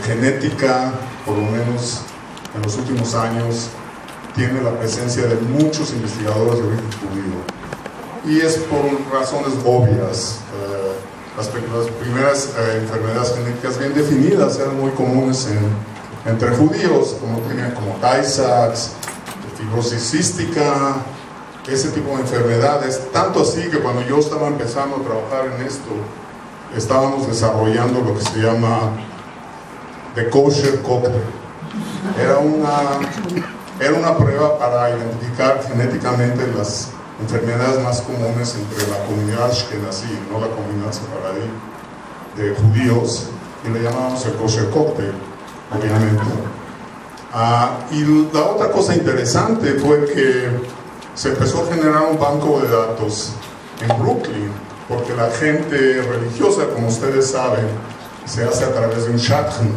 genética, por lo menos en los últimos años, tiene la presencia de muchos investigadores de origen judío. Y es por razones obvias. Las primeras enfermedades genéticas bien definidas eran muy comunes entre judíos, como Tay-Sachs, fibrosis cística, ese tipo de enfermedades. Tanto así que cuando yo estaba empezando a trabajar en esto, estábamos desarrollando lo que se llama The Kosher Cocktail. Era una prueba para identificar genéticamente las enfermedades más comunes entre la comunidad ashkenazí, no la comunidad sefaradí de judíos, y le llamábamos el Kosher Cocktail, obviamente. Y la otra cosa interesante fue que se empezó a generar un banco de datos en Brooklyn, porque la gente religiosa, como ustedes saben, se hace a través de un shadchan.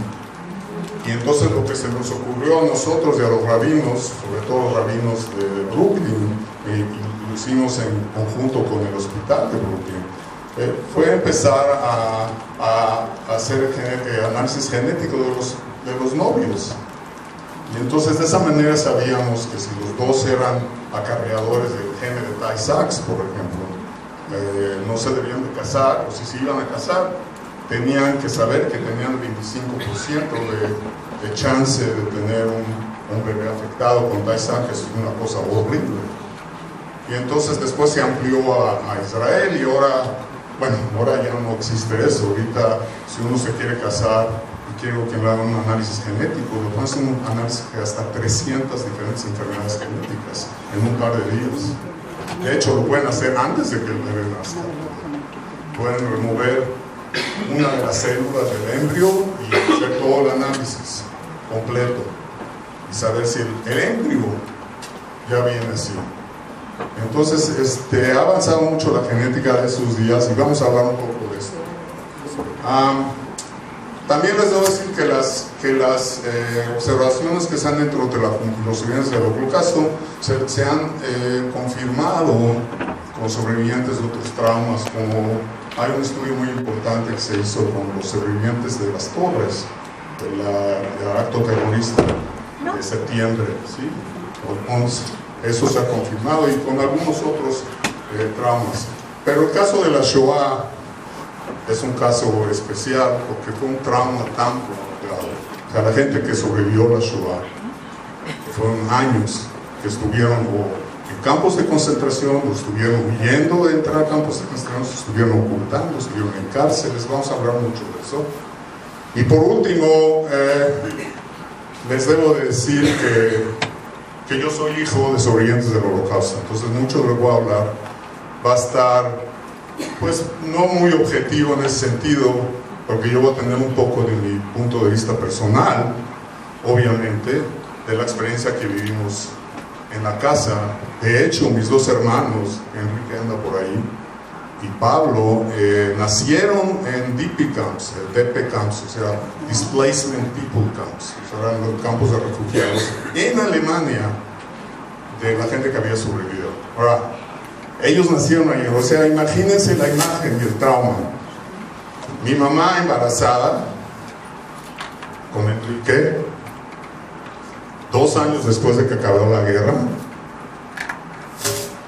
Y entonces lo que se nos ocurrió a nosotros y a los rabinos, sobre todo los rabinos de Brooklyn, y lo hicimos en conjunto con el hospital de Brooklyn, fue empezar a hacer análisis genético de los novios. Y entonces de esa manera sabíamos que si los dos eran acarreadores del gen de Tay-Sachs, por ejemplo, no se debían de casar, o si se iban a casar, tenían que saber que tenían 25% de chance de tener un bebé afectado con Tay-Sachs, que es una cosa horrible. Y entonces después se amplió a Israel, y ahora ya no existe eso. Ahorita, si uno se quiere casar y quiere que le hagan un análisis genético, le pueden hacer un análisis de hasta 300 diferentes enfermedades genéticas en un par de días. De hecho, lo pueden hacer antes de que el bebé nazca. Pueden remover una de las células del embrio y hacer todo el análisis completo y saber si el embrio ya viene así. Entonces, ha avanzado mucho la genética de esos días, y vamos a hablar un poco de esto. También les debo decir que las observaciones que se han dentro de los sobrevivientes del Holocausto se han confirmado con sobrevivientes de otros traumas, como hay un estudio muy importante que se hizo con los sobrevivientes de las torres, del acto terrorista de septiembre, ¿sí? O 11. Eso se ha confirmado, y con algunos otros traumas. Pero el caso de la Shoah es un caso especial porque fue un trauma tan prolongado. O sea, la gente que sobrevivió a la Shoah, fueron años que estuvieron en campos de concentración, o estuvieron huyendo de entrar a campos de concentración, se estuvieron ocultando, estuvieron en cárceles. Vamos a hablar mucho de eso. Y por último, les debo de decir que yo soy hijo de sobrevivientes del Holocausto, entonces mucho de lo que voy a hablar va a estar, pues, no muy objetivo en ese sentido, porque yo voy a tener un poco de mi punto de vista personal, obviamente, de la experiencia que vivimos en la casa. De hecho, mis dos hermanos, Enrique anda por ahí, y Pablo, nacieron en DP camps, DP camps, o sea, Displacement People Camps, o sea, eran los campos de refugiados en Alemania, de la gente que había sobrevivido. Ahora, ellos nacieron ahí, o sea, imagínense la imagen y el trauma. Mi mamá embarazada con Enrique, 2 años después de que acabó la guerra,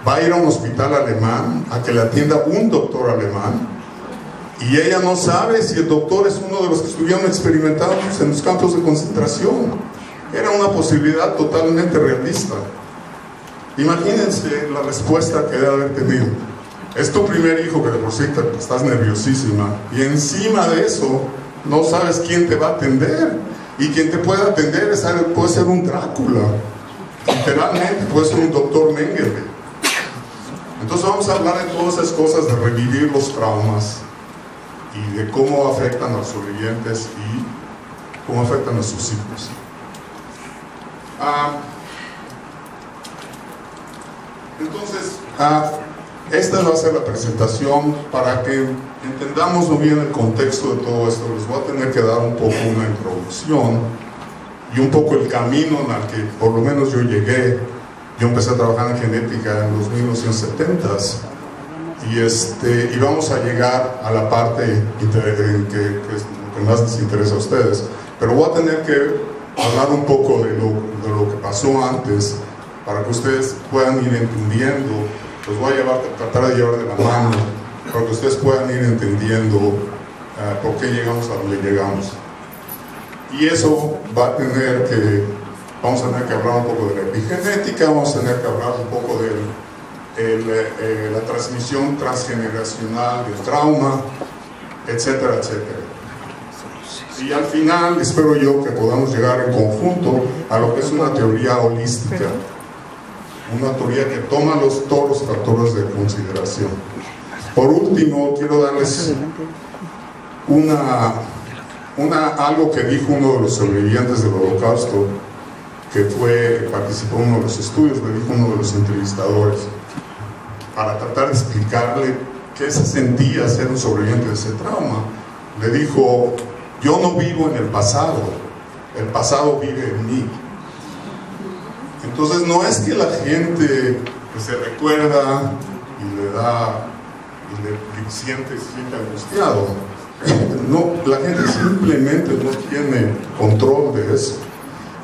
va a ir a un hospital alemán a que le atienda un doctor alemán, y ella no sabe si el doctor es uno de los que estuvieron experimentados en los campos de concentración. Era una posibilidad totalmente realista. Imagínense la respuesta que debe haber tenido. Es tu primer hijo, que de por sí estás nerviosísima, y encima de eso no sabes quién te va a atender, y quien te puede atender puede ser un Drácula, literalmente puede ser un doctor Mengele. Entonces vamos a hablar de todas esas cosas, de revivir los traumas y de cómo afectan a los sobrevivientes y cómo afectan a sus hijos. Entonces, esta va a ser la presentación. Para que entendamos muy bien el contexto de todo esto, les voy a tener que dar un poco una introducción y un poco el camino en el que por lo menos yo llegué. Yo empecé a trabajar en genética en los 1970s, y vamos a llegar a la parte que más les interesa a ustedes, pero voy a tener que hablar un poco de lo que pasó antes para que ustedes puedan ir entendiendo. Los voy a tratar de llevar de la mano para que ustedes puedan ir entendiendo por qué llegamos a donde llegamos. Y eso vamos a tener que hablar un poco de la epigenética, vamos a tener que hablar un poco de la transmisión transgeneracional del trauma, etcétera, etcétera. Y al final espero yo que podamos llegar en conjunto a lo que es una teoría holística, una teoría que toma todos los factores de consideración. Por último, quiero darles algo que dijo uno de los sobrevivientes del Holocausto, que participó en uno de los estudios, le dijo uno de los entrevistadores, para tratar de explicarle qué se sentía ser un sobreviviente de ese trauma. Le dijo: yo no vivo en el pasado vive en mí. Entonces no es que la gente que se recuerda y le siente angustiado. No, la gente simplemente no tiene control de eso.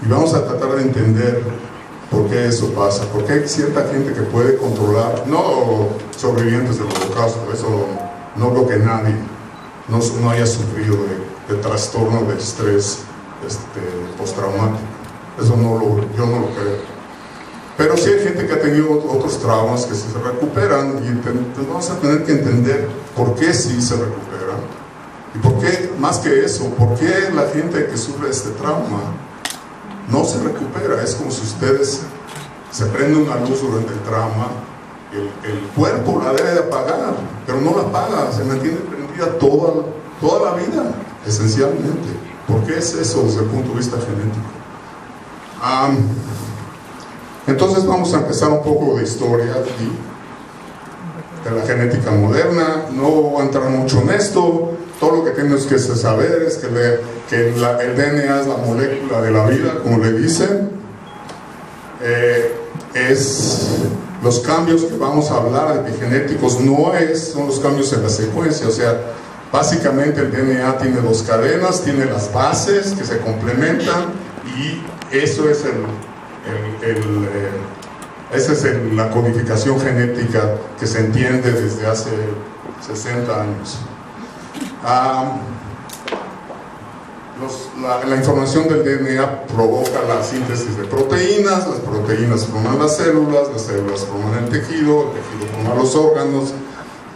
Y vamos a tratar de entender por qué eso pasa, porque hay cierta gente que puede controlar, no sobrevivientes del Holocausto, eso no creo que nadie no haya sufrido de trastorno de estrés postraumático. Eso yo no lo creo. Pero sí hay gente que ha tenido otros traumas que se recuperan, y vamos a tener que entender por qué sí se recuperan. Y por qué, más que eso, por qué la gente que sufre este trauma no se recupera. Es como si ustedes se prende una luz durante el trauma, el cuerpo la debe de apagar, pero no la apaga, se mantiene prendida toda la vida, esencialmente. ¿Por qué es eso desde el punto de vista genético? Entonces vamos a empezar un poco de historia aquí, de la genética moderna. No voy a entrar mucho en esto. Todo lo que tienes que saber es que el DNA es la molécula de la vida, como le dicen. Los cambios que vamos a hablar epigenéticos son los cambios en la secuencia. O sea, básicamente el DNA tiene dos cadenas, tiene las bases que se complementan, y eso es esa es la codificación genética que se entiende desde hace 60 años. La información del DNA provoca la síntesis de proteínas, las proteínas forman las células forman el tejido forma los órganos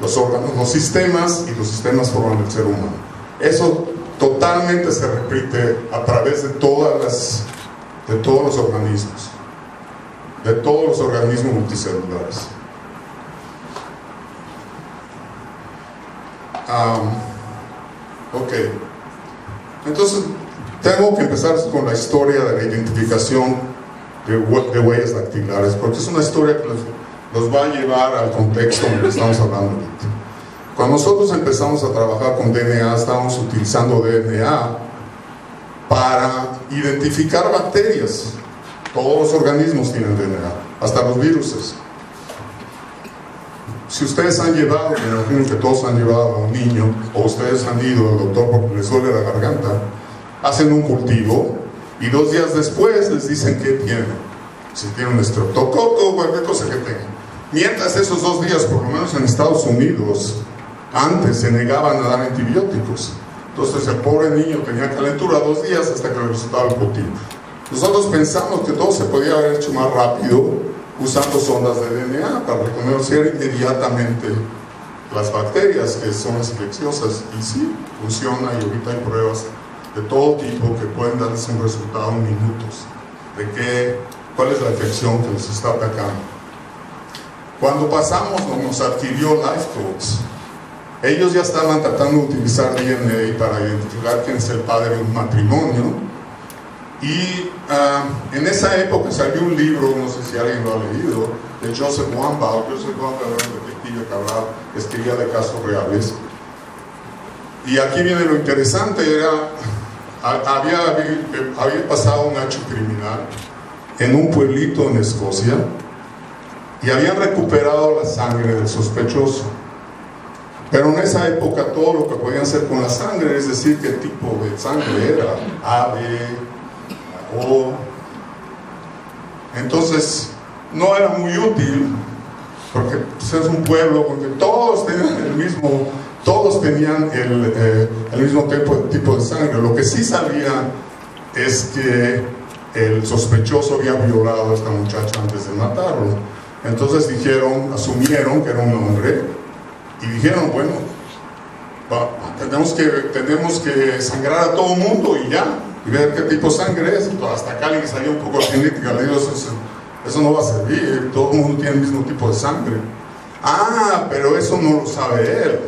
los sistemas, y los sistemas forman el ser humano. Eso totalmente se repite a través de todos los organismos multicelulares. Ok, entonces tengo que empezar con la historia de la identificación de huellas dactilares, porque es una historia que nos va a llevar al contexto en el que estamos hablando ahorita. Cuando nosotros empezamos a trabajar con DNA, estábamos utilizando DNA para identificar bacterias. Todos los organismos tienen DNA, hasta los viruses. Si ustedes han llevado, me imagino que todos han llevado a un niño, o ustedes han ido al doctor porque les duele la garganta, hacen un cultivo y 2 días después les dicen qué tienen. Si tienen un estreptococo o cualquier cosa que tengan. Mientras esos 2 días, por lo menos en Estados Unidos, antes se negaban a dar antibióticos. Entonces el pobre niño tenía calentura 2 días hasta que le resultaba el cultivo. Nosotros pensamos que todo se podía haber hecho más rápido usando sondas de DNA para reconocer inmediatamente las bacterias que son las infecciosas, y sí, funciona, y ahorita hay pruebas de todo tipo que pueden darles un resultado en minutos de cuál es la infección que nos está atacando. Cuando pasamos, nos adquirió Lifecodes. Ellos ya estaban tratando de utilizar DNA para identificar quién es el padre de un matrimonio. Y en esa época salió un libro, no sé si alguien lo ha leído, de Joseph Wambaugh. Joseph Wambaugh era un detective que escribía de casos reales. Y aquí viene lo interesante, había pasado un hecho criminal en un pueblito en Escocia, y habían recuperado la sangre del sospechoso. Pero en esa época todo lo que podían hacer con la sangre, es decir, qué tipo de sangre era, A, B, O. Entonces, no era muy útil, porque pues, es un pueblo, porque todos tenían el mismo tipo de sangre. Lo que sí sabían es que el sospechoso había violado a esta muchacha antes de matarlo. Entonces asumieron que era un hombre y dijeron, bueno, tenemos que sangrar a todo el mundo y ya, y ver qué tipo de sangre es. Entonces, hasta acá alguien salió un poco de genética, le digo, eso no va a servir, todo el mundo tiene el mismo tipo de sangre. Ah, pero eso no lo sabe él.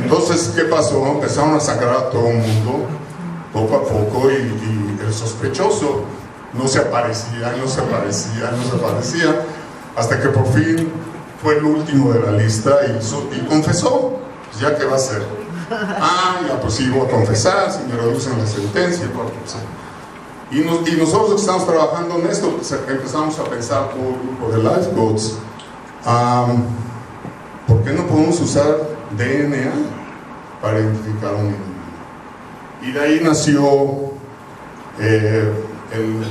Entonces, ¿qué pasó? Empezaron a sangrar a todo el mundo, poco a poco, y el sospechoso no se aparecía, hasta que por fin fue el último de la lista y confesó. Pues ya, ¿qué va a hacer? Ya pues sí, voy a confesar, si me reducen la sentencia, y nosotros que estamos trabajando en esto, pues empezamos a pensar todo el grupo de lifeboats, ¿por qué no podemos usar DNA para identificar a un individuo? Y de ahí nació el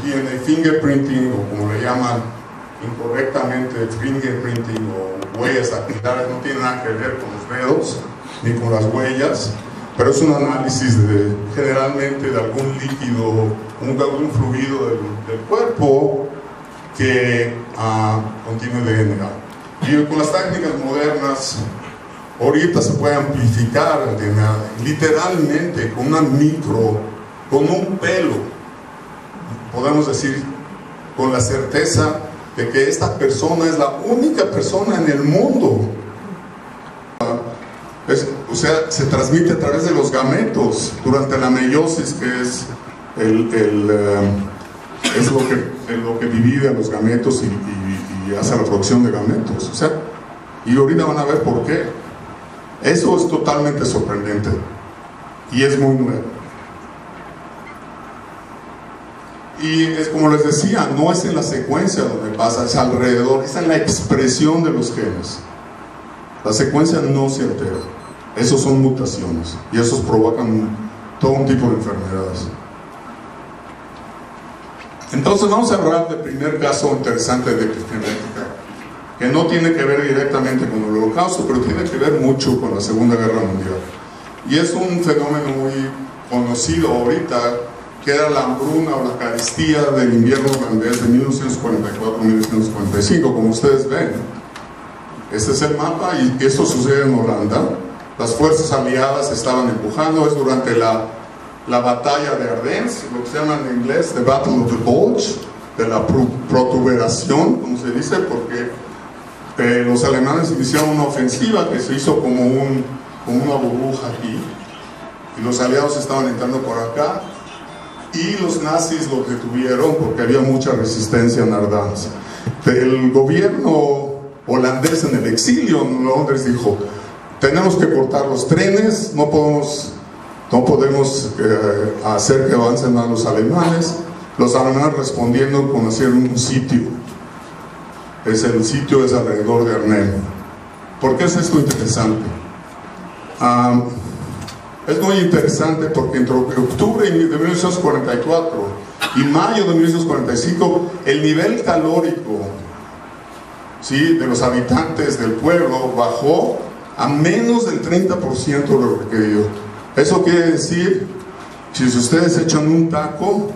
DNA fingerprinting, o como le llaman incorrectamente, fingerprinting o huellas dactilares. No tiene nada que ver con los dedos ni con las huellas, pero es un análisis generalmente de algún líquido, algún fluido del cuerpo que contiene DNA. Y con las técnicas modernas, ahorita se puede amplificar el DNA, literalmente, con un pelo, podemos decir con la certeza de que esta persona es la única persona en el mundo. O sea, se transmite a través de los gametos durante la meiosis, que es lo que divide a los gametos y hace la producción de gametos. O sea, y ahorita van a ver por qué. Eso es totalmente sorprendente y es muy nuevo. Y es como les decía, no es en la secuencia donde pasa, es alrededor, es en la expresión de los genes. La secuencia no se altera. Esos son mutaciones y esos provocan todo un tipo de enfermedades. Entonces vamos a hablar del primer caso interesante de epigenética, que no tiene que ver directamente con el Holocausto, pero tiene que ver mucho con la Segunda Guerra Mundial. Y es un fenómeno muy conocido ahorita, que era la hambruna o la carestía del invierno holandés de 1944-1945, como ustedes ven. Este es el mapa y esto sucede en Holanda. Las fuerzas aliadas estaban empujando, es durante la batalla de Ardennes, lo que se llama en inglés The Battle of the Bulge, de la protuberación, como se dice, porque los alemanes iniciaron una ofensiva que se hizo como una burbuja aquí, y los aliados estaban entrando por acá, y los nazis los detuvieron porque había mucha resistencia en Ardennes. El gobierno holandés en el exilio en Londres dijo: tenemos que cortar los trenes, no podemos hacer que avancen más los alemanes. Los alemanes respondiendo con hacer un sitio. El sitio es alrededor de Arnhem. ¿Por qué es esto interesante? Es muy interesante porque entre octubre de 1944 y mayo de 1945 el nivel calórico, ¿sí?, de los habitantes del pueblo bajó a menos del 30% de lo requerido. Eso quiere decir, si ustedes echan un taco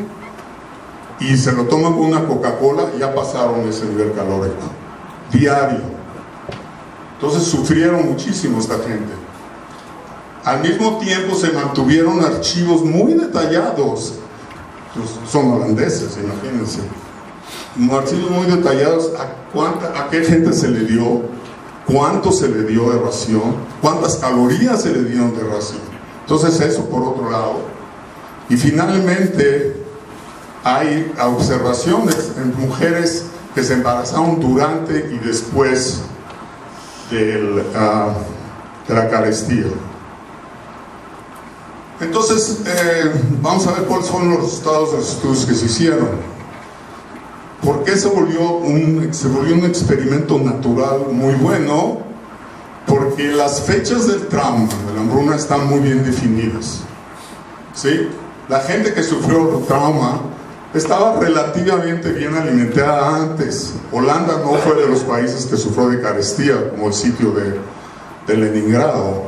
y se lo toman con una Coca-Cola, ya pasaron ese nivel calórico diario. Entonces sufrieron muchísimo esta gente. Al mismo tiempo se mantuvieron archivos muy detallados. Son holandeses, imagínense. Archivos muy detallados a qué gente se le dio, cuánto se le dio de ración, cuántas calorías se le dieron de ración. Entonces eso por otro lado. Y finalmente hay observaciones en mujeres que se embarazaron durante y después de la carestía. Entonces vamos a ver cuáles fueron los resultados de los estudios que se hicieron. ¿Por qué se volvió un experimento natural muy bueno? porque las fechas del trauma, de la hambruna, están muy bien definidas, ¿sí? La gente que sufrió el trauma estaba relativamente bien alimentada antes. Holanda no fue de los países que sufrió de carestía, como el sitio de Leningrado.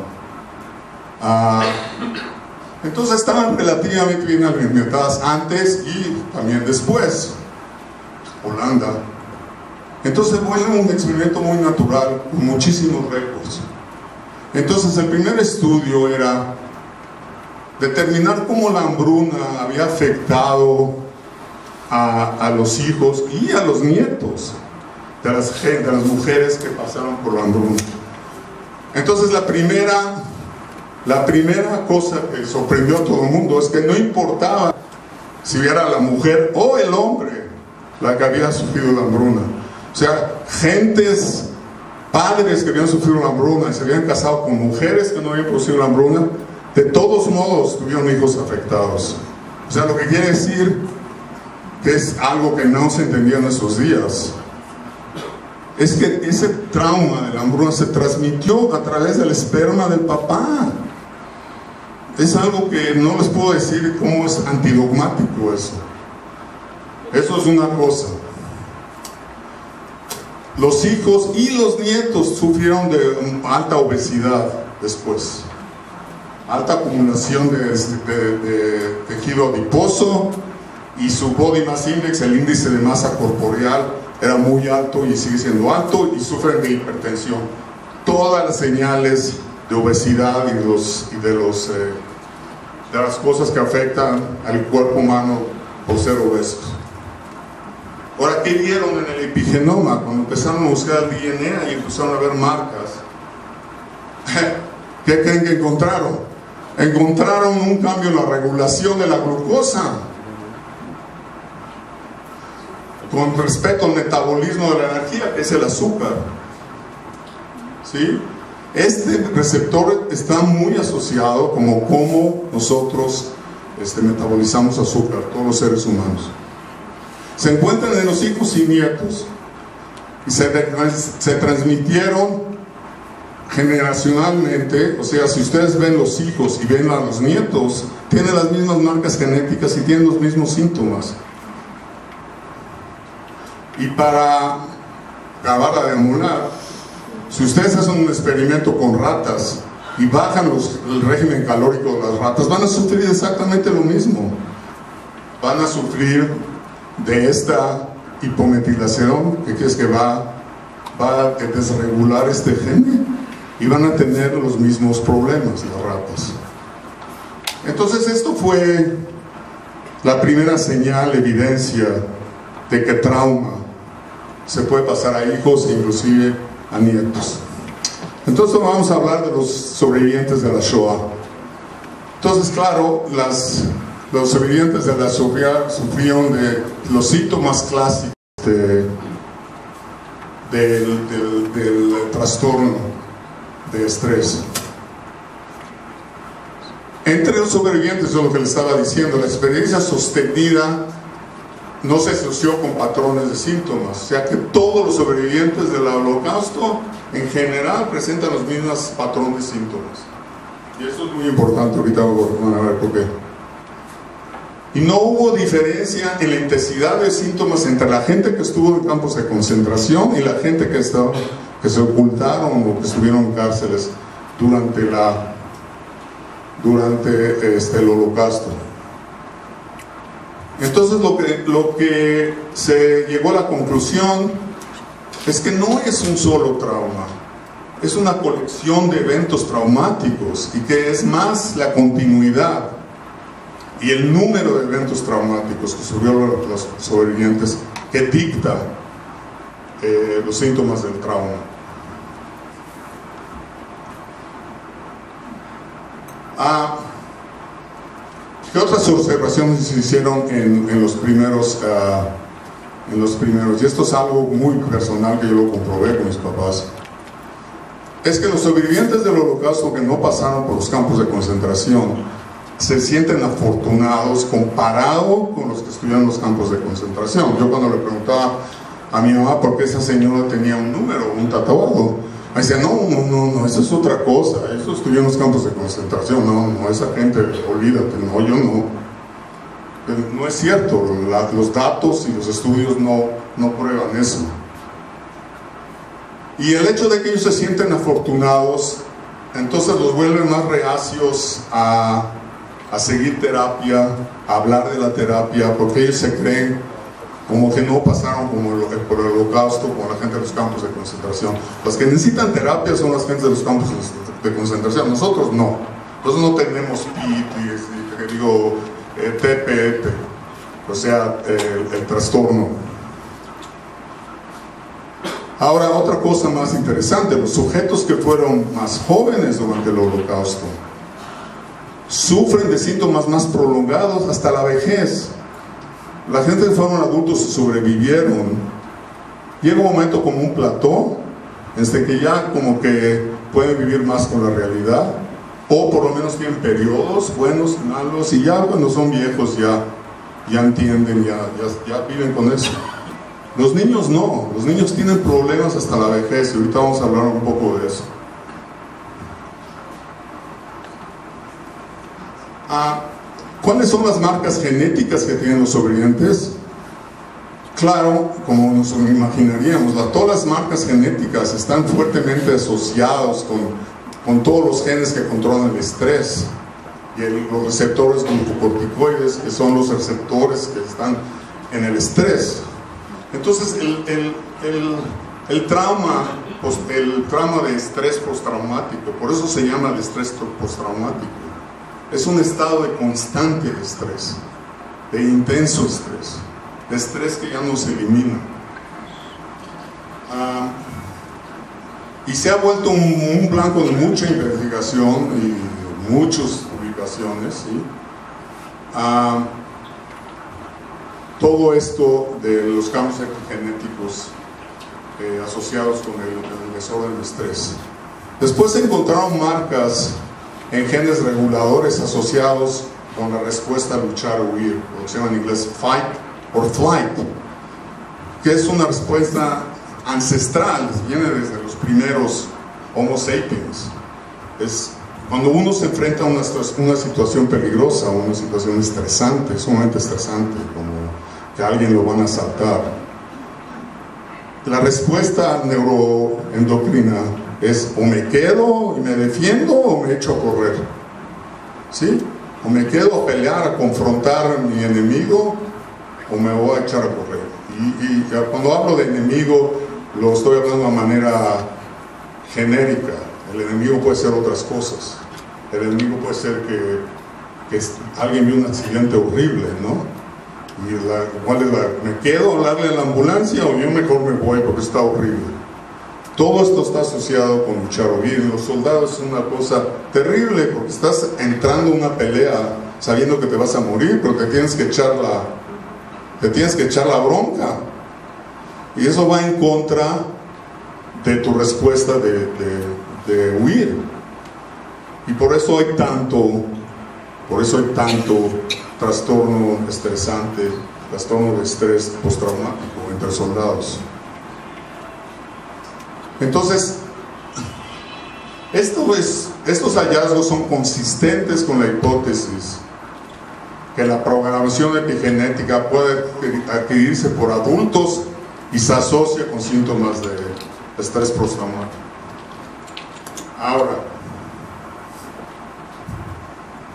Entonces estaban relativamente bien alimentadas antes y también después. Holanda. Entonces fue un experimento muy natural, con muchísimos récords. Entonces el primer estudio era determinar cómo la hambruna había afectado a los hijos y a los nietos de las mujeres que pasaron por la hambruna. Entonces la primera cosa que sorprendió a todo el mundo es que no importaba si era la mujer o el hombre la que había sufrido la hambruna. O sea, padres que habían sufrido la hambruna y se habían casado con mujeres que no habían producido la hambruna, de todos modos tuvieron hijos afectados. O sea, lo que quiere decir que es algo que no se entendía en esos días, es que ese trauma de la hambruna se transmitió a través del esperma del papá. Es algo que no les puedo decir cómo es antidogmático eso. Eso es una cosa. Los hijos y los nietos sufrieron de alta obesidad después. Alta acumulación de tejido adiposo, y su body mass index, el índice de masa corporeal, era muy alto y sigue siendo alto, y sufren de hipertensión. Todas las señales de obesidad y de las cosas que afectan al cuerpo humano por ser obesos. Ahora, ¿qué vieron en el epigenoma? Cuando empezaron a buscar el DNA y empezaron a ver marcas, ¿qué creen que encontraron? Encontraron un cambio en la regulación de la glucosa con respecto al metabolismo de la energía, que es el azúcar, ¿sí? Este receptor está muy asociado como cómo nosotros metabolizamos azúcar, todos los seres humanos. Se encuentran en los hijos y nietos y se transmitieron generacionalmente. O sea, si ustedes ven los hijos y ven a los nietos, tienen las mismas marcas genéticas y tienen los mismos síntomas. Y para acabar de demorar, si ustedes hacen un experimento con ratas y bajan el régimen calórico de las ratas, van a sufrir exactamente lo mismo. Van a sufrir de esta hipometilación, que es que va a desregular este gen, y van a tener los mismos problemas las ratas. Entonces esto fue la primera señal, evidencia de que trauma se puede pasar a hijos e inclusive a nietos. Entonces vamos a hablar de los sobrevivientes de la Shoah. Entonces, claro, los sobrevivientes de la Shoah sufrieron de los síntomas clásicos del trastorno de estrés. Entre los sobrevivientes, es lo que les estaba diciendo, la experiencia sostenida no se asoció con patrones de síntomas. O sea que todos los sobrevivientes del Holocausto en general presentan los mismos patrones de síntomas. Y eso es muy importante, ahorita van a ver por qué. Y no hubo diferencia en la intensidad de síntomas entre la gente que estuvo en campos de concentración y la gente que se ocultaron o que estuvieron en cárceles durante el Holocausto. Entonces lo que se llegó a la conclusión es que no es un solo trauma, es una colección de eventos traumáticos, y que es más la continuidad y el número de eventos traumáticos que sufrieron los sobrevivientes que dicta los síntomas del trauma. ¿Qué otras observaciones se hicieron en los primeros? Y esto es algo muy personal que yo lo comprobé con mis papás. Es que los sobrevivientes del Holocausto que no pasaron por los campos de concentración se sienten afortunados comparado con los que estuvieron en los campos de concentración. Yo cuando le preguntaba a mi mamá por qué esa señora tenía un número, un tatuado, Me decían, no, eso es otra cosa, eso estudió en los campos de concentración, no, esa gente, olvídate, no, yo no. No es cierto, los datos y los estudios no prueban eso. Y el hecho de que ellos se sienten afortunados, entonces los vuelven más reacios a seguir terapia, a hablar de la terapia, porque ellos se creen como que no pasaron por el holocausto, como la gente de los campos de concentración. Los que necesitan terapia son las gentes de los campos de concentración, nosotros no. Nosotros no tenemos TPP, o sea, el trastorno. Ahora, otra cosa más interesante, los sujetos que fueron más jóvenes durante el holocausto sufren de síntomas más prolongados hasta la vejez. La gente que fueron adultos y sobrevivieron, llega un momento como un plató, desde que ya como que pueden vivir más con la realidad, o por lo menos tienen periodos buenos, malos, y ya cuando son viejos ya entienden, ya viven con eso. Los niños no, los niños tienen problemas hasta la vejez, y ahorita vamos a hablar un poco de eso. ¿Cuáles son las marcas genéticas que tienen los sobrevivientes? Claro, como nos imaginaríamos, todas las marcas genéticas están fuertemente asociadas con todos los genes que controlan el estrés y los receptores glucocorticoides, que son los receptores que están en el estrés. Entonces el trauma de estrés postraumático, por eso se llama el estrés postraumático, es un estado de constante estrés, de intenso estrés, de estrés que ya no se elimina. Y se ha vuelto un blanco de mucha investigación y muchas publicaciones, ¿sí? Todo esto de los cambios genéticos asociados con el desorden de estrés. Después se encontraron marcas en genes reguladores asociados con la respuesta a luchar o huir, lo que se llama en inglés fight or flight, que es una respuesta ancestral, viene desde los primeros Homo sapiens. Es cuando uno se enfrenta a una situación peligrosa, una situación estresante, sumamente estresante, como que a alguien lo van a asaltar. La respuesta neuroendocrina es o me quedo y me defiendo o me echo a correr, ¿sí? O me quedo a pelear, a confrontar a mi enemigo, o me voy a echar a correr. Y cuando hablo de enemigo, lo estoy hablando de manera genérica. El enemigo puede ser otras cosas. El enemigo puede ser que alguien vio un accidente horrible, ¿no? Y ¿me quedo a hablarle a la ambulancia o yo mejor me voy porque está horrible? Todo esto está asociado con luchar o huir. Los soldados es una cosa terrible porque estás entrando en una pelea sabiendo que te vas a morir, pero te tienes que echar la bronca. Y eso va en contra de tu respuesta de huir. Y por eso hay tanto trastorno estresante, trastorno de estrés postraumático entre soldados. Entonces, estos hallazgos son consistentes con la hipótesis que la programación epigenética puede adquirirse por adultos y se asocia con síntomas de estrés postraumático. Ahora,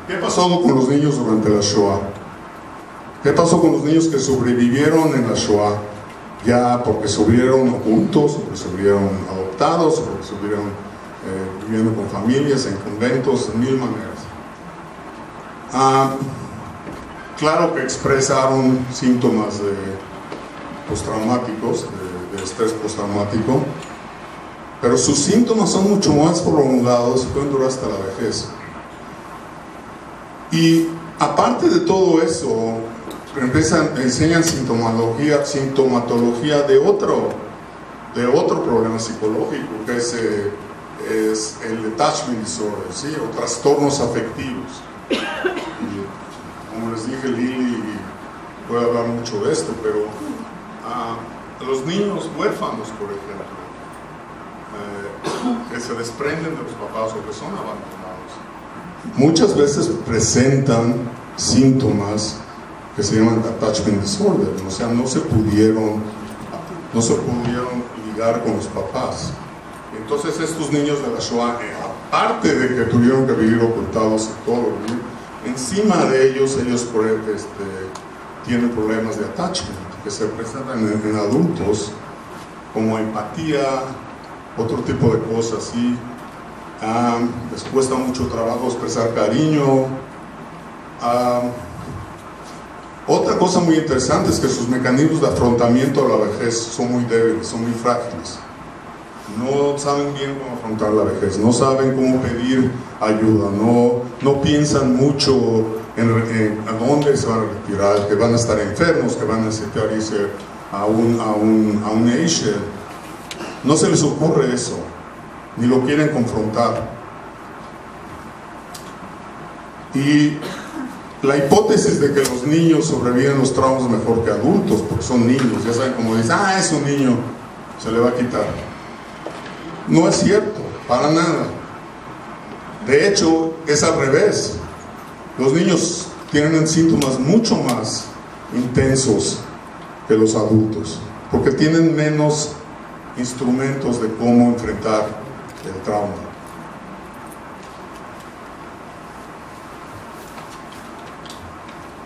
¿qué pasó con los niños durante la Shoah? ¿Qué pasó con los niños que sobrevivieron en la Shoah? Ya porque sobrevivieron ocultos, porque sobrevivieron adoptados, porque sobrevivieron viviendo con familias, en conventos, de mil maneras. Claro que expresaron síntomas postraumáticos, de estrés postraumático, pero sus síntomas son mucho más prolongados y pueden durar hasta la vejez. Y aparte de todo eso, enseñan sintomatología de otro problema psicológico, que es el detachment disorder, ¿sí? O trastornos afectivos. Y, como les dije, Lili puede hablar mucho de esto, pero los niños huérfanos, por ejemplo, que se desprenden de los papás o que son abandonados, muchas veces presentan síntomas que se llaman attachment disorder, o sea, no se pudieron ligar con los papás. Entonces estos niños de la Shoah, aparte de que tuvieron que vivir ocultados y todo, encima de ellos tienen problemas de attachment que se presentan en adultos, como empatía, otro tipo de cosas, ¿sí? Les cuesta mucho trabajo expresar cariño. Otra cosa muy interesante es que sus mecanismos de afrontamiento a la vejez son muy débiles, son muy frágiles. No saben bien cómo afrontar la vejez, no saben cómo pedir ayuda, no piensan mucho a dónde se van a retirar, que van a estar enfermos, que van a necesitar irse a un Asia. No se les ocurre eso, ni lo quieren confrontar. Y la hipótesis de que los niños sobreviven los traumas mejor que adultos, porque son niños, ya saben, como dicen, es un niño, se le va a quitar. No es cierto, para nada. De hecho, es al revés. Los niños tienen síntomas mucho más intensos que los adultos, porque tienen menos instrumentos de cómo enfrentar el trauma.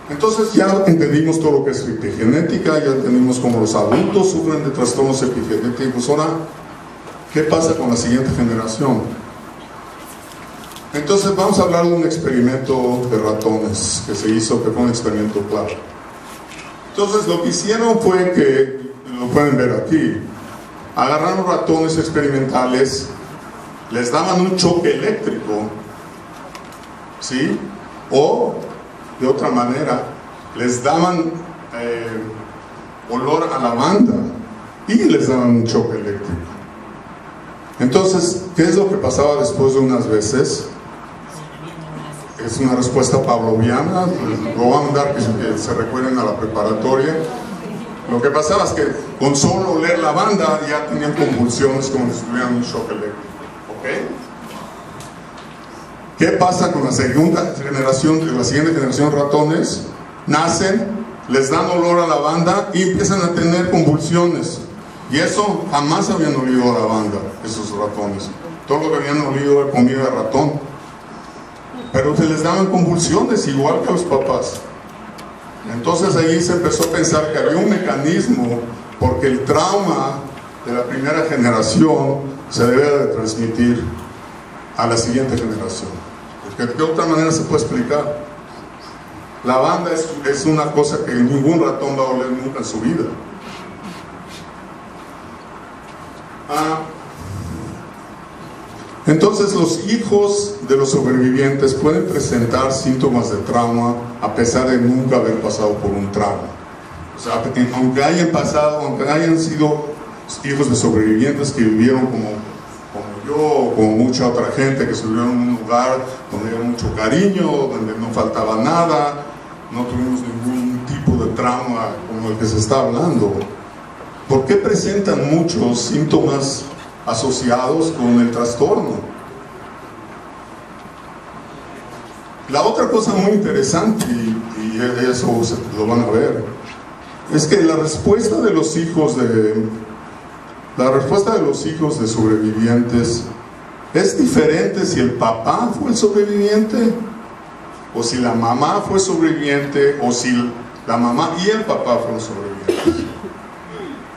Entonces ya entendimos todo lo que es epigenética, ya entendimos cómo los adultos sufren de trastornos epigenéticos. Ahora, ¿qué pasa con la siguiente generación? Entonces vamos a hablar de un experimento de ratones que se hizo, que fue un experimento claro. Entonces lo que hicieron fue que, lo pueden ver aquí, agarraron ratones experimentales, les daban un choque eléctrico, ¿sí? O, de otra manera, les daban olor a lavanda y les daban un choque eléctrico. Entonces, ¿qué es lo que pasaba después de unas veces? Es una respuesta pavloviana, lo van a dar que se recuerden a la preparatoria. Lo que pasaba es que con solo oler lavanda ya tenían convulsiones como si tuvieran un shock eléctrico. ¿Ok? ¿Qué pasa con la siguiente generación de ratones? Nacen, les dan olor a lavanda y empiezan a tener convulsiones. Y eso jamás habían olido a lavanda, esos ratones. Todo lo que habían olido era comida de ratón. Pero se les daban convulsiones igual que a los papás. Entonces ahí se empezó a pensar que había un mecanismo, porque el trauma de la primera generación se debía de transmitir a la siguiente generación. Porque de otra manera se puede explicar. La lavanda es una cosa que ningún ratón va a oler nunca en su vida. Entonces los hijos de los sobrevivientes pueden presentar síntomas de trauma a pesar de nunca haber pasado por un trauma. O sea, aunque hayan sido hijos de sobrevivientes que vivieron como yo o como mucha otra gente que se vivieron en un lugar donde había mucho cariño, donde no faltaba nada, no tuvimos ningún tipo de trauma como el que se está hablando. ¿Por qué presentan muchos síntomas asociados con el trastorno? La otra cosa muy interesante, y eso lo van a ver, es que la respuesta de los hijos de sobrevivientes es diferente si el papá fue el sobreviviente, o si la mamá fue sobreviviente, o si la mamá y el papá fueron sobrevivientes.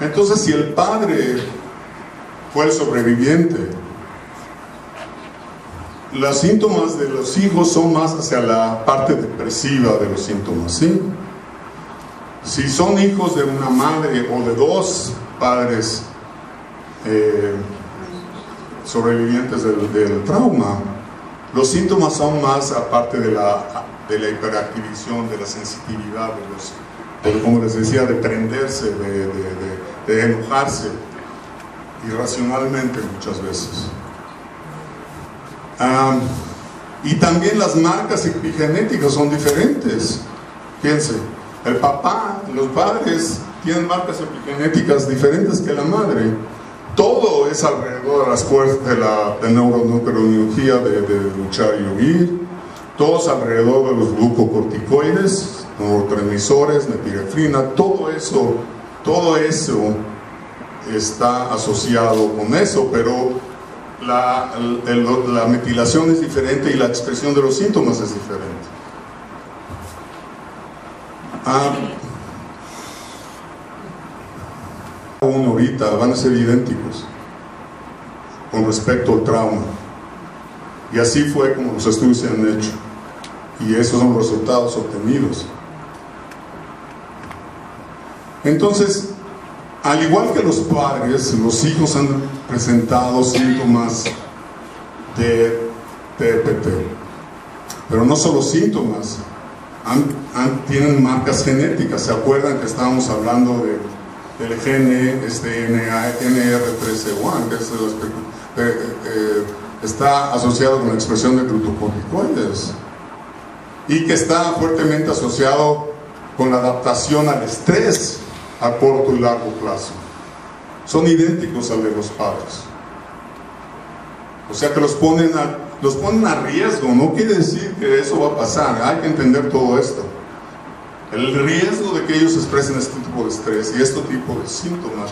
Entonces, si el padre fue el sobreviviente, los síntomas de los hijos son más hacia la parte depresiva de los síntomas, ¿sí? Si son hijos de una madre o de dos padres sobrevivientes del trauma, los síntomas son más aparte de la hiperactivación, de la sensitividad, como les decía, de prenderse, de enojarse irracionalmente muchas veces. Y también las marcas epigenéticas son diferentes. Fíjense, los padres tienen marcas epigenéticas diferentes que la madre. todo es alrededor de las fuerzas de la neurobiología de luchar y huir, todo es alrededor de los glucocorticoides, neurotransmisores, epinefrina, todo eso está asociado con eso, pero la metilación es diferente y la expresión de los síntomas es diferente. Uno ahorita van a ser idénticos con respecto al trauma, y así fue como los estudios se han hecho, y esos son los resultados obtenidos. Entonces, al igual que los padres, los hijos han presentado síntomas de TPT, pero no solo síntomas, tienen marcas genéticas. ¿Se acuerdan que estábamos hablando del gene NR13-1, que está asociado con la expresión de glucocorticoides y que está fuertemente asociado con la adaptación al estrés a corto y largo plazo? Son idénticos al de los padres, o sea que los ponen a riesgo. No quiere decir que eso va a pasar, hay que entender todo esto. El riesgo de que ellos expresen este tipo de estrés y este tipo de síntomas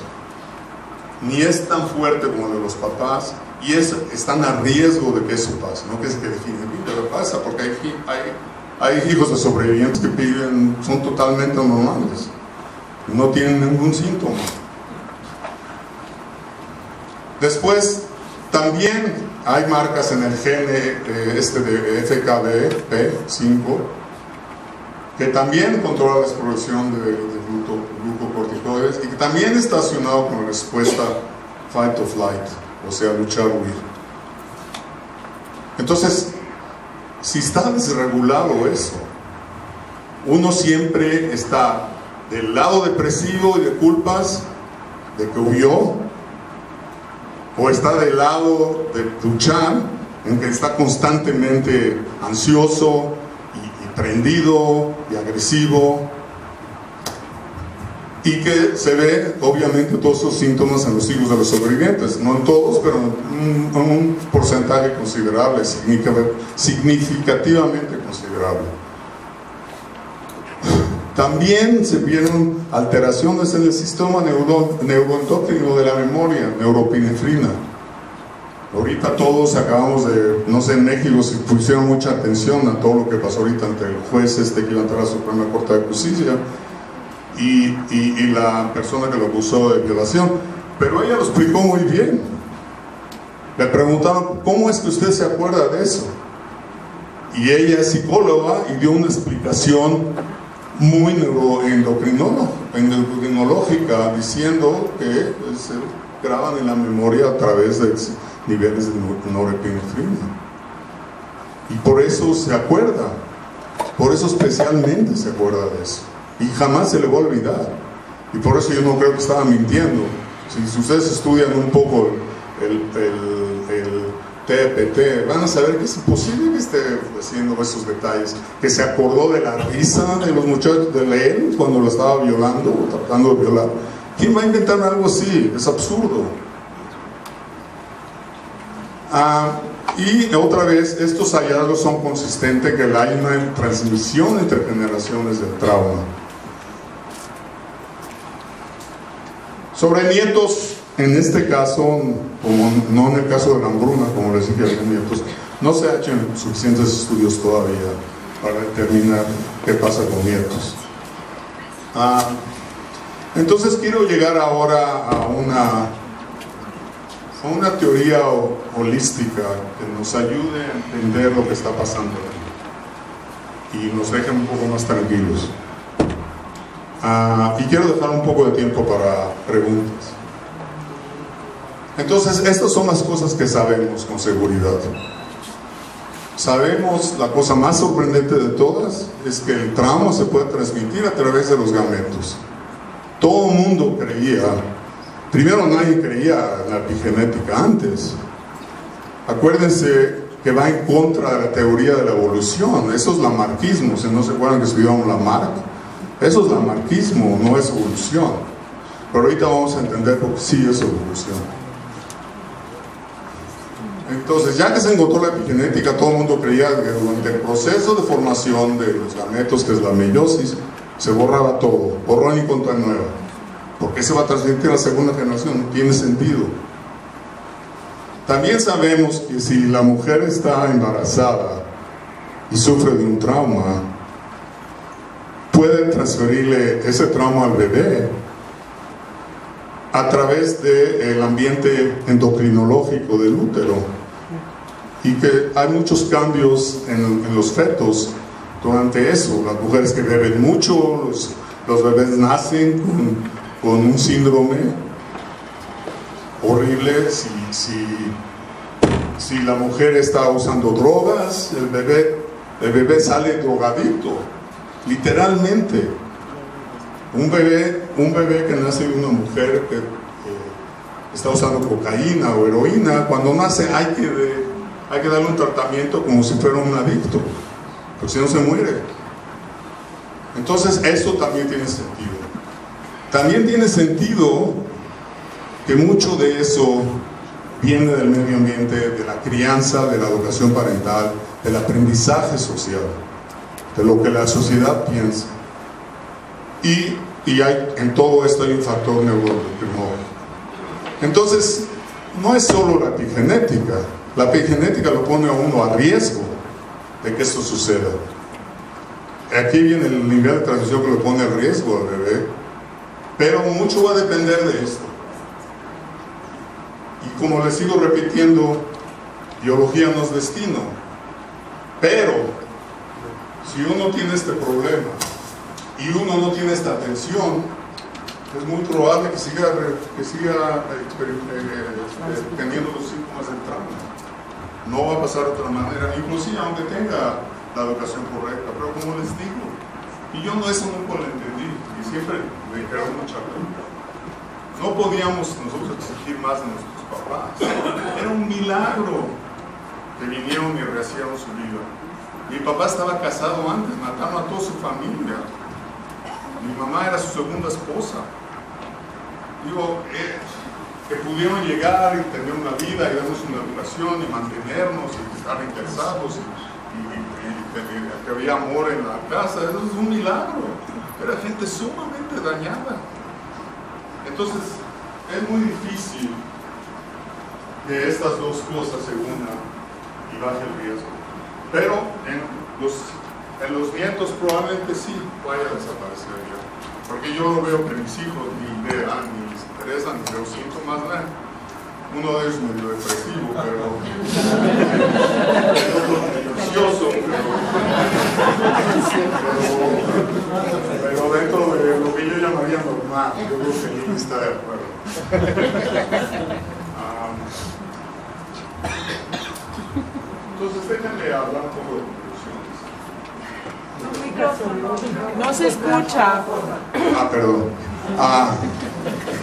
ni es tan fuerte como el de los papás, y están a riesgo de que eso pase. No que es que definitivamente lo pasa, porque hay hijos de sobrevivientes que son totalmente normales, no tienen ningún síntoma. Después, también hay marcas en el gene de FKBP5 que también controla la expresión de glucocorticoides y que también está relacionado con la respuesta fight or flight, o sea, luchar o huir. Entonces, si está desregulado eso, uno siempre está del lado depresivo y de culpas de que huyó, o está del lado de luchar, en que está constantemente ansioso y prendido y agresivo, y que se ve obviamente todos esos síntomas en los hijos de los sobrevivientes, no en todos, pero en un porcentaje considerable, significativamente considerable. También se vieron alteraciones en el sistema neuroendocrino de la memoria, neuropinefrina. Ahorita todos acabamos de, no sé, en México se pusieron mucha atención a todo lo que pasó ahorita ante el juez que iba a entrar a la Suprema Corte de Justicia y la persona que lo acusó de violación, pero ella lo explicó muy bien. Le preguntaron, ¿cómo es que usted se acuerda de eso? Y ella es psicóloga y dio una explicación muy endocrinológica, diciendo que se graban en la memoria a través de niveles de norepinefrina, y por eso se acuerda, por eso especialmente se acuerda de eso, y jamás se le va a olvidar. Y por eso yo no creo que estaba mintiendo. Si ustedes estudian un poco el TPT, van a saber que es imposible que esté haciendo esos detalles, que se acordó de la risa de los muchachos de él cuando lo estaba violando o tratando de violar. ¿Quién va a inventar algo así? Es absurdo. Y otra vez, estos hallazgos son consistentes que hay una transmisión entre generaciones del trauma. Sobre nietos, en este caso, como no en el caso de la hambruna, como les dije a los nietos, no se han hecho suficientes estudios todavía para determinar qué pasa con nietos. Entonces quiero llegar ahora a una teoría holística que nos ayude a entender lo que está pasando y nos deje un poco más tranquilos. Y quiero dejar un poco de tiempo para preguntas. Entonces, estas son las cosas que sabemos con seguridad. Sabemos, la cosa más sorprendente de todas es que el trauma se puede transmitir a través de los gametos. Todo el mundo creía, primero nadie creía en la epigenética antes. Acuérdense que va en contra de la teoría de la evolución. Eso es lamarquismo, si no se acuerdan que estudiamos Lamarck. Eso es lamarquismo, no es evolución. Pero ahorita vamos a entender por qué sí es evolución. Entonces, ya que se encontró la epigenética, todo el mundo creía que durante el proceso de formación de los gametos, que es la meiosis, se borraba todo, borrón y cuenta nueva. ¿Por qué se va a transmitir a la segunda generación? No tiene sentido. También sabemos que si la mujer está embarazada y sufre de un trauma, puede transferirle ese trauma al bebé a través del ambiente endocrinológico del útero, y que hay muchos cambios en los fetos durante eso. Las mujeres que beben mucho, los bebés nacen con un síndrome horrible. Si la mujer está usando drogas, el bebé sale drogadicto, literalmente. Un bebé que nace de una mujer que está usando cocaína o heroína, cuando nace hay que darle un tratamiento como si fuera un adicto, porque si no se muere. Entonces eso también tiene sentido. También tiene sentido que mucho de eso viene del medio ambiente, de la crianza, de la educación parental, del aprendizaje social, de lo que la sociedad piensa. Y en todo esto hay un factor neuroendocrinológico. Entonces, no es solo la epigenética. La epigenética lo pone a uno a riesgo de que esto suceda. Aquí viene el nivel de transmisión que le pone a riesgo al bebé, pero mucho va a depender de esto. Y como les sigo repitiendo, biología no es destino. Pero, si uno tiene este problema y uno no tiene esta atención, es muy probable que siga teniendo los síntomas del trauma. No va a pasar de otra manera, inclusive aunque tenga la educación correcta. Pero como les digo, y yo eso nunca lo entendí, y siempre me quedó mucha culpa. No podíamos nosotros exigir más de nuestros papás. Era un milagro que vinieron y rehacieron su vida. Mi papá estaba casado antes, mataron a toda su familia. Mi mamá era su segunda esposa. Digo, que pudieron llegar y tener una vida y darnos una educación y mantenernos y estar interesados y que había amor en la casa, eso es un milagro. Era gente sumamente dañada. Entonces, es muy difícil que estas dos cosas se unan y baje el riesgo. Pero en los nietos probablemente sí vaya a desaparecer ya. Porque yo lo veo que mis hijos ni les interesan, ni los síntomas, uno de ellos es medio depresivo, pero ansioso, pero dentro de lo que yo llamaría normal, yo creo que él está de acuerdo. Entonces déjenme hablar un poco de conclusiones. No se escucha. Perdón.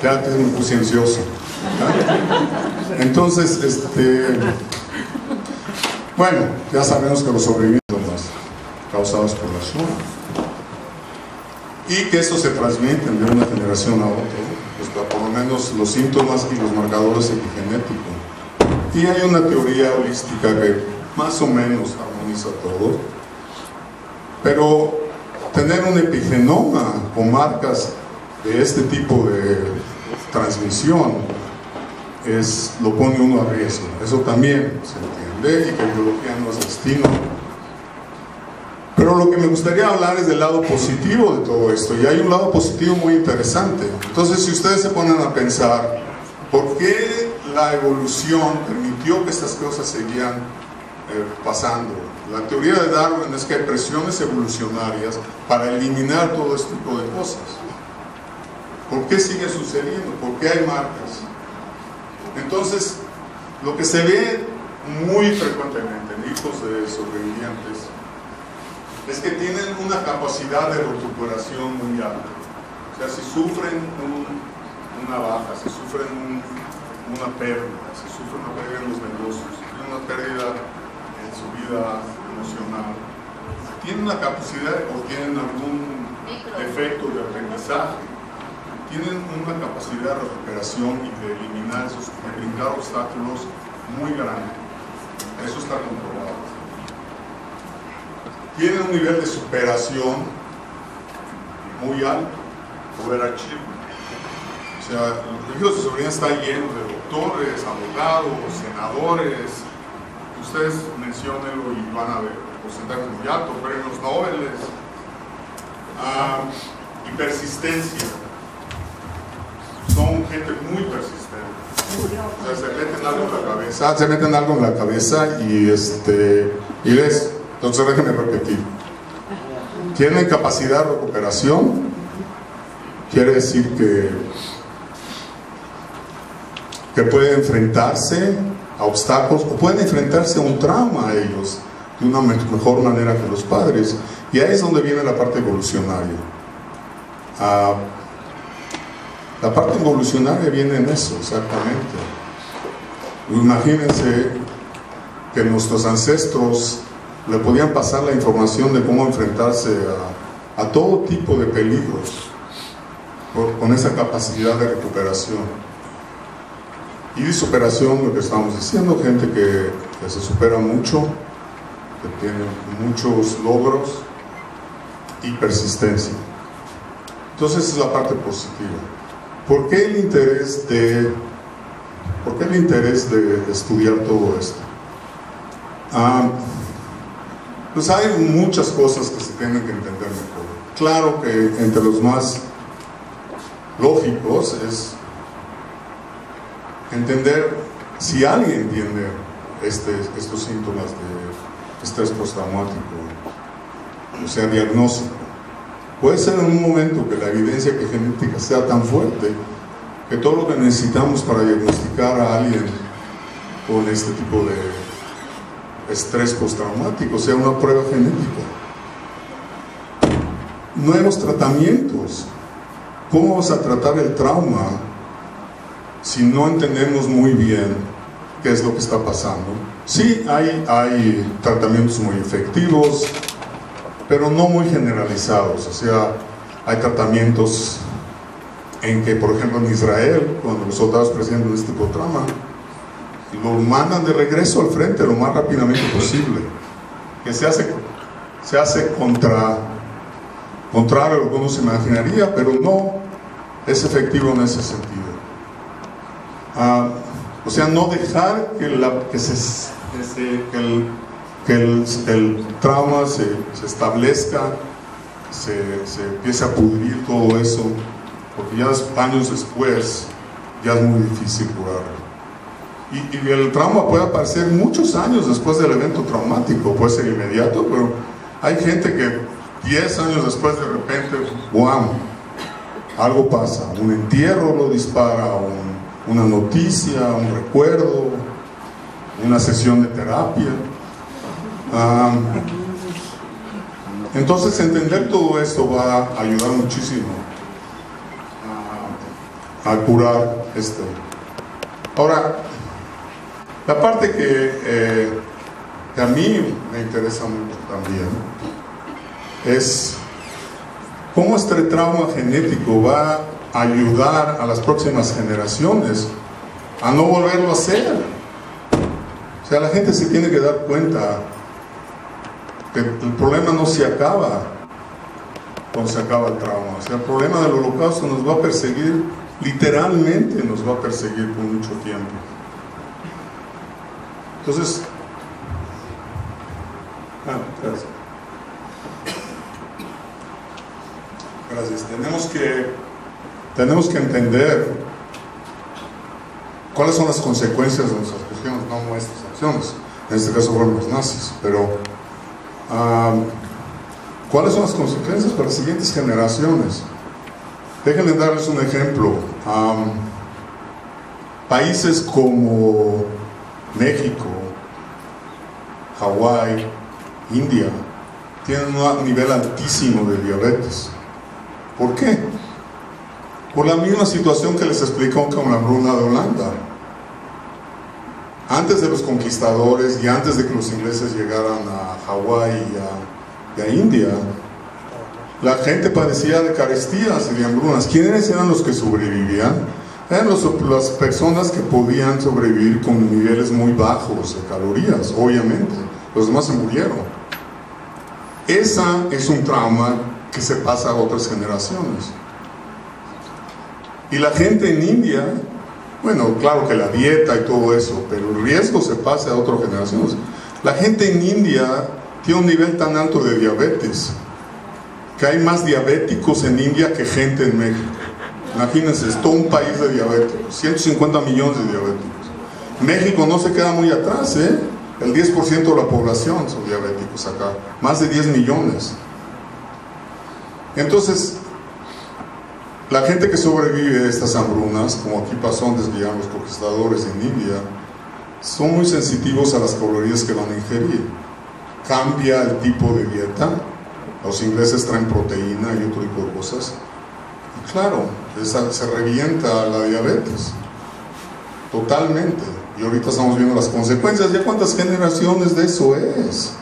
Ya antes me puse ansioso. Entonces, bueno, ya sabemos que los sobrevivientes son los causados por la Shoah y que esto se transmite de una generación a otra, por lo menos los síntomas y los marcadores epigenéticos. Y hay una teoría holística que más o menos armoniza todo, pero tener un epigenoma o marcas de este tipo de transmisión lo pone uno a riesgo. Eso también se entiende, y que biología no es destino. Pero lo que me gustaría hablar es del lado positivo de todo esto, y hay un lado positivo muy interesante. Entonces, si ustedes se ponen a pensar, ¿por qué la evolución permitió que estas cosas seguían pasando? La teoría de Darwin es que hay presiones evolucionarias para eliminar todo este tipo de cosas. ¿Por qué sigue sucediendo? ¿Por qué hay marcas? Entonces, lo que se ve muy frecuentemente en hijos de sobrevivientes es que tienen una capacidad de recuperación muy alta. O sea, si sufren una baja, si sufren una pérdida, si sufren una pérdida en los negocios, si tienen una pérdida en su vida emocional, tienen una capacidad o tienen algún efecto de aprendizaje, tienen una capacidad de recuperación y de eliminar de brincar obstáculos muy grande. Eso está comprobado. Tienen un nivel de superación muy alto, overachievement. O sea, el colegio de asesoría está lleno de doctores, abogados, senadores. Ustedes menciónenlo y van a ver porcentajes muy altos, premios Nobel. Y persistencia. Son gente muy persistente. O sea, se meten algo en la cabeza. Se meten algo en la cabeza y ves. Entonces déjenme repetir. Tienen capacidad de recuperación. Quiere decir que pueden enfrentarse a obstáculos o pueden enfrentarse a un trauma a ellos de una mejor manera que los padres. Y ahí es donde viene la parte evolucionaria. La parte evolucionaria viene en eso, exactamente. Imagínense que nuestros ancestros le podían pasar la información de cómo enfrentarse a todo tipo de peligros con esa capacidad de recuperación. Y de superación, lo que estamos diciendo, gente que se supera mucho, que tiene muchos logros y persistencia. Entonces esa es la parte positiva. ¿Por qué el interés de estudiar todo esto? Pues hay muchas cosas que se tienen que entender mejor. Claro que entre los más lógicos es entender si alguien tiene estos síntomas de estrés postraumático, o sea, diagnóstico. Puede ser en un momento que la evidencia genética sea tan fuerte que todo lo que necesitamos para diagnosticar a alguien con este tipo de estrés postraumático sea una prueba genética. Nuevos tratamientos. ¿Cómo vamos a tratar el trauma si no entendemos muy bien qué es lo que está pasando? Sí, hay tratamientos muy efectivos, pero no muy generalizados. O sea, hay tratamientos en que, por ejemplo, en Israel, cuando los soldados presentan este tipo de trauma, lo mandan de regreso al frente lo más rápidamente posible, que se hace contrario a lo que uno se imaginaría, pero no es efectivo en ese sentido. O sea, no dejar que el trauma se establezca, se empiece a pudrir todo eso, porque ya años después ya es muy difícil curarlo. Y el trauma puede aparecer muchos años después del evento traumático, puede ser inmediato, pero hay gente que 10 años después de repente, ¡guau!, algo pasa, un entierro lo dispara, una noticia, un recuerdo, una sesión de terapia. Entonces entender todo esto va a ayudar muchísimo a curar esto. Ahora, la parte que a mí me interesa mucho también es cómo este trauma genético va a ayudar a las próximas generaciones a no volverlo a hacer. O sea, la gente se tiene que dar cuenta que el problema no se acaba cuando se acaba el trauma. O sea, el problema del holocausto nos va a perseguir, literalmente nos va a perseguir por mucho tiempo. Entonces, gracias. Tenemos que entender cuáles son las consecuencias de nuestras acciones, no nuestras acciones. En este caso fueron los nazis, pero ¿cuáles son las consecuencias para las siguientes generaciones? Déjenme darles un ejemplo. Países como México, Hawái, India, tienen un nivel altísimo de diabetes. ¿Por qué? Por la misma situación que les explicó con la hambruna de Holanda. Antes de los conquistadores y antes de que los ingleses llegaran a Hawái y a India, la gente padecía de carestías y de hambrunas. ¿Quiénes eran los que sobrevivían? eran las personas que podían sobrevivir con niveles muy bajos de calorías, obviamente. Los demás se murieron. Esa es un trauma que se pasa a otras generaciones. Y la gente en India, bueno, claro que la dieta y todo eso, pero el riesgo se pasa a otras generaciones. La gente en India tiene un nivel tan alto de diabetes que hay más diabéticos en India que gente en México. Imagínense, es todo un país de diabéticos, 150 millones de diabéticos. México no se queda muy atrás, ¿eh? El 10% de la población son diabéticos acá, más de 10 millones. Entonces, la gente que sobrevive a estas hambrunas, como aquí pasó antes que llegaron los conquistadores en India, son muy sensitivos a las calorías que van a ingerir. Cambia el tipo de dieta. Los ingleses traen proteína y otro tipo de cosas. Y claro, se revienta la diabetes. Totalmente. Y ahorita estamos viendo las consecuencias. ¿Ya cuántas generaciones de eso es?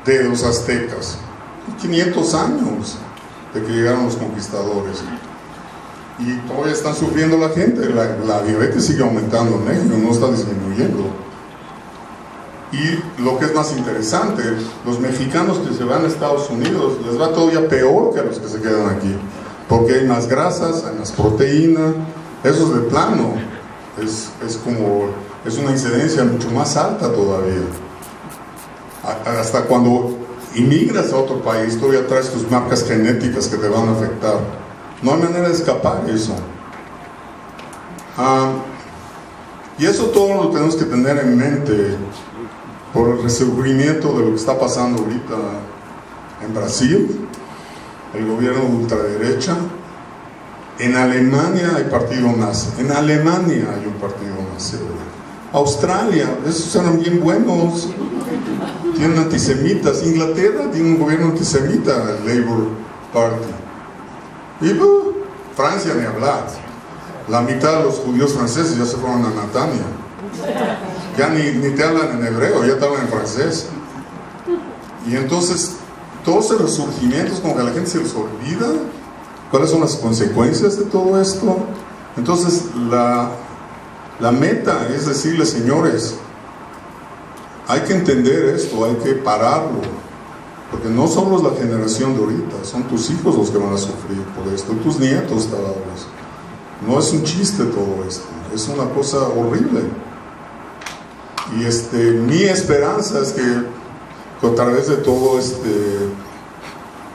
De los aztecas. 500 años de que llegaron los conquistadores. Y todavía están sufriendo la gente. La diabetes sigue aumentando en México, no está disminuyendo. Y lo que es más interesante, los mexicanos que se van a Estados Unidos les va todavía peor que a los que se quedan aquí, porque hay más grasas, hay más proteína. Eso es de plano, es una incidencia mucho más alta todavía. Hasta cuando inmigras a otro país todavía traes tus marcas genéticas que te van a afectar. No hay manera de escapar de eso. Y eso todo lo tenemos que tener en mente por el resurgimiento de lo que está pasando ahorita en Brasil, el gobierno de ultraderecha. En Alemania hay partido nazi, en Alemania hay un partido nazi. Australia, esos eran bien buenos, tienen antisemitas. Inglaterra tiene un gobierno antisemita, el Labour Party. Y Francia ni hablar. La mitad de los judíos franceses ya se fueron a Natania. Ya ni te hablan en hebreo, ya te hablan en francés. Y entonces, todos esos resurgimientos, como que a la gente se les olvida cuáles son las consecuencias de todo esto. Entonces, la meta es decirles, señores, hay que entender esto, hay que pararlo. Porque no solo es la generación de ahorita, son tus hijos los que van a sufrir por esto, y tus nietos tal vez. No es un chiste todo esto, es una cosa horrible. Y mi esperanza es que a través de todo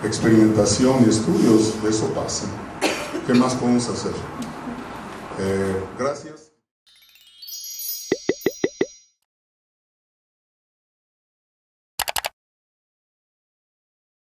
experimentación y estudios, eso pase. ¿Qué más podemos hacer? Gracias.